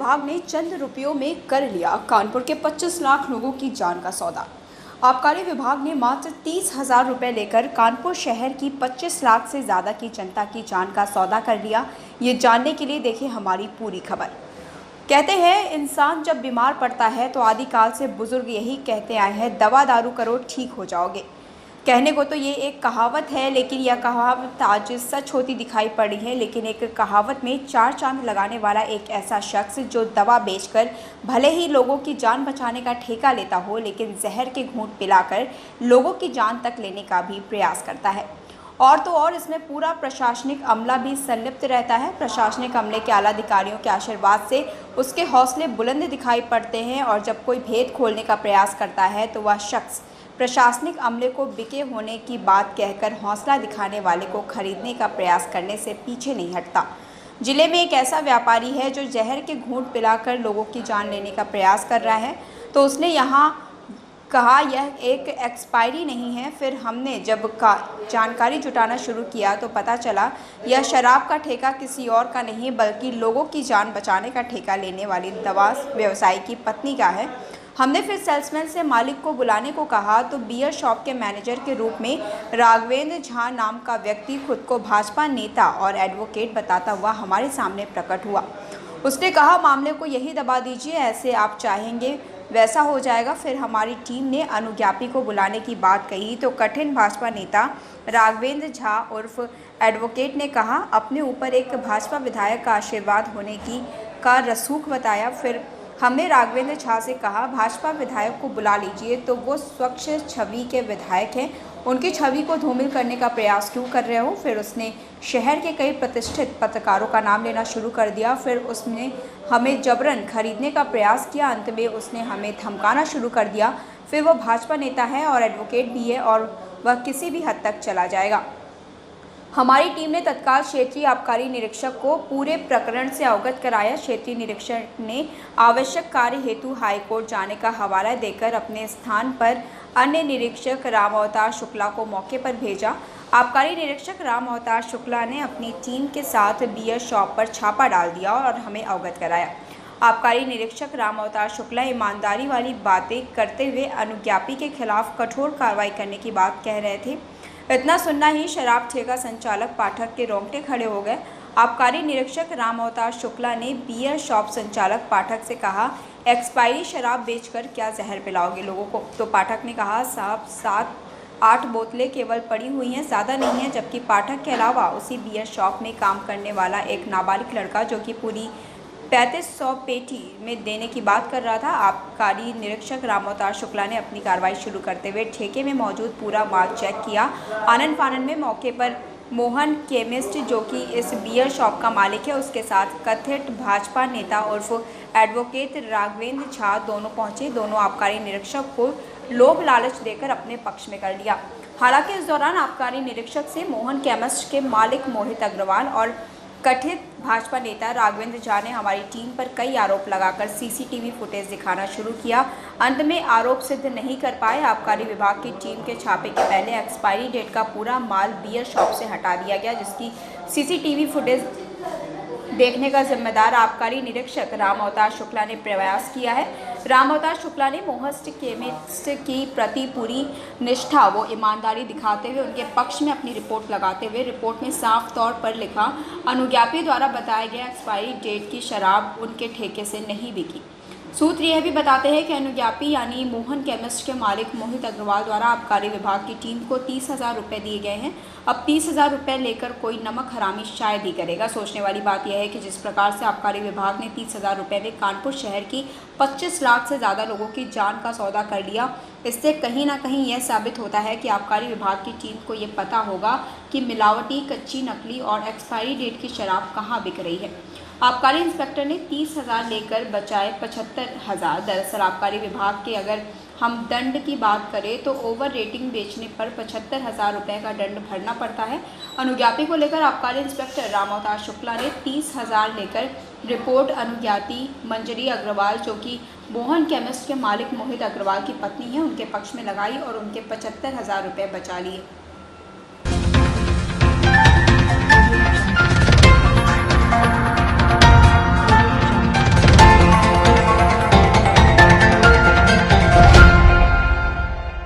विभाग ने चंद रुपयों में कर लिया कानपुर के 25 लाख लोगों की जान का सौदा। आबकारी विभाग ने मात्र 30,000 रुपये लेकर कानपुर शहर की 25 लाख से ज़्यादा की जनता की जान का सौदा कर लिया। ये जानने के लिए देखें हमारी पूरी खबर। कहते हैं इंसान जब बीमार पड़ता है तो आदिकाल से बुजुर्ग यही कहते आए हैं, दवा दारू करो ठीक हो जाओगे। कहने को तो ये एक कहावत है, लेकिन यह कहावत आज सच होती दिखाई पड़ी है। लेकिन एक कहावत में चार चांद लगाने वाला एक ऐसा शख्स जो दवा बेचकर भले ही लोगों की जान बचाने का ठेका लेता हो, लेकिन जहर के घूंट पिलाकर लोगों की जान तक लेने का भी प्रयास करता है। और तो और इसमें पूरा प्रशासनिक अमला भी संलिप्त रहता है। प्रशासनिक अमले के आला अधिकारियों के आशीर्वाद से उसके हौसले बुलंद दिखाई पड़ते हैं और जब कोई भेद खोलने का प्रयास करता है तो वह शख्स प्रशासनिक अमले को बिके होने की बात कहकर हौसला दिखाने वाले को खरीदने का प्रयास करने से पीछे नहीं हटता। जिले में एक ऐसा व्यापारी है जो जहर के घूंट पिलाकर लोगों की जान लेने का प्रयास कर रहा है, तो उसने यहाँ कहा यह एक एक्सपायरी नहीं है। फिर हमने जब जानकारी जुटाना शुरू किया तो पता चला यह शराब का ठेका किसी और का नहीं बल्कि लोगों की जान बचाने का ठेका लेने वाली दवा व्यवसायी की पत्नी का है। हमने फिर सेल्समैन से मालिक को बुलाने को कहा तो बियर शॉप के मैनेजर के रूप में राघवेंद्र झा नाम का व्यक्ति खुद को भाजपा नेता और एडवोकेट बताता हुआ हमारे सामने प्रकट हुआ। उसने कहा मामले को यही दबा दीजिए, ऐसे आप चाहेंगे वैसा हो जाएगा। फिर हमारी टीम ने अनुज्ञापी को बुलाने की बात कही तो कठिन भाजपा नेता राघवेंद्र झा उर्फ एडवोकेट ने कहा अपने ऊपर एक भाजपा विधायक का आशीर्वाद होने का रसूख बताया। फिर हमने राघवेंद्र झा से कहा भाजपा विधायक को बुला लीजिए, तो वो स्वच्छ छवि के विधायक हैं, उनकी छवि को धूमिल करने का प्रयास क्यों कर रहे हो। फिर उसने शहर के कई प्रतिष्ठित पत्रकारों का नाम लेना शुरू कर दिया। फिर उसने हमें जबरन खरीदने का प्रयास किया। अंत में उसने हमें धमकाना शुरू कर दिया। फिर वो भाजपा नेता है और एडवोकेट भी है और वह किसी भी हद तक चला जाएगा। हमारी टीम ने तत्काल क्षेत्रीय आबकारी निरीक्षक को पूरे प्रकरण से अवगत कराया। क्षेत्रीय निरीक्षक ने आवश्यक कार्य हेतु हाईकोर्ट जाने का हवाला देकर अपने स्थान पर अन्य निरीक्षक राम अवतार शुक्ला को मौके पर भेजा। आबकारी निरीक्षक राम अवतार शुक्ला ने अपनी टीम के साथ बियर शॉप पर छापा डाल दिया और हमें अवगत कराया। आबकारी निरीक्षक राम अवतार शुक्ला ईमानदारी वाली बातें करते हुए अनुज्ञापी के खिलाफ कठोर कार्रवाई करने की बात कह रहे थे। इतना सुनना ही शराब ठेका संचालक पाठक के रोंगटे खड़े हो गए। आबकारी निरीक्षक राम अवतार शुक्ला ने बियर शॉप संचालक पाठक से कहा एक्सपायरी शराब बेचकर क्या जहर पिलाओगे लोगों को। तो पाठक ने कहा साहब 7-8 बोतलें केवल पड़ी हुई हैं, ज़्यादा नहीं है। जबकि पाठक के अलावा उसी बियर शॉप में काम करने वाला एक नाबालिग लड़का जो कि पूरी 3500 पेटी में देने की बात कर रहा था। आबकारी निरीक्षक राम अवतार शुक्ला ने अपनी कार्रवाई शुरू करते हुए ठेके में मौजूद पूरा माल चेक किया। आनन फानन में मौके पर मोहन केमिस्ट जो कि इस बियर शॉप का मालिक है उसके साथ कथित भाजपा नेता उर्फ एडवोकेट राघवेंद्र झा दोनों पहुंचे। दोनों आबकारी निरीक्षक को लोभ लालच देकर अपने पक्ष में कर लिया। हालांकि इस दौरान आबकारी निरीक्षक से मोहन केमिस्ट के मालिक मोहित अग्रवाल और कथित भाजपा नेता राघवेंद्र झा ने हमारी टीम पर कई आरोप लगाकर सीसीटीवी फुटेज दिखाना शुरू किया। अंत में आरोप सिद्ध नहीं कर पाए। आबकारी विभाग की टीम के छापे के पहले एक्सपायरी डेट का पूरा माल बियर शॉप से हटा दिया गया, जिसकी सीसीटीवी फुटेज देखने का जिम्मेदार आबकारी निरीक्षक राम अवतार शुक्ला ने प्रयास किया है। राम अवतार शुक्ला ने मोहस्ट केमिस्ट की प्रति पूरी निष्ठा व ईमानदारी दिखाते हुए उनके पक्ष में अपनी रिपोर्ट लगाते हुए रिपोर्ट में साफ तौर पर लिखा अनुज्ञापी द्वारा बताया गया एक्सपायरी डेट की शराब उनके ठेके से नहीं बिकी। सूत्र यह भी बताते हैं कि अनुज्ञापी यानी मोहन केमिस्ट के मालिक मोहित अग्रवाल द्वारा आबकारी विभाग की टीम को 30,000 रुपये दिए गए हैं। अब 30,000 रुपये लेकर कोई नमक हरामी शायद ही करेगा। सोचने वाली बात यह है कि जिस प्रकार से आबकारी विभाग ने 30,000 रुपये में कानपुर शहर की 25 लाख से ज़्यादा लोगों की जान का सौदा कर लिया, इससे कहीं ना कहीं यह साबित होता है कि आबकारी विभाग की टीम को ये पता होगा कि मिलावटी, कच्ची, नकली और एक्सपायरी डेट की शराब कहाँ बिक रही है। आबकारी इंस्पेक्टर ने 30,000 लेकर बचाए 75,000। दरअसल आबकारी विभाग के अगर हम दंड की बात करें तो ओवर रेटिंग बेचने पर 75,000 रुपये का दंड भरना पड़ता है। अनुज्ञापी को लेकर आबकारी इंस्पेक्टर राम अवतार शुक्ला ने 30,000 लेकर रिपोर्ट अनुज्ञाती मंजरी अग्रवाल जो कि मोहन केमिस्ट के मालिक मोहित अग्रवाल की पत्नी है उनके पक्ष में लगाई और उनके 75,000 रुपये बचा लिए।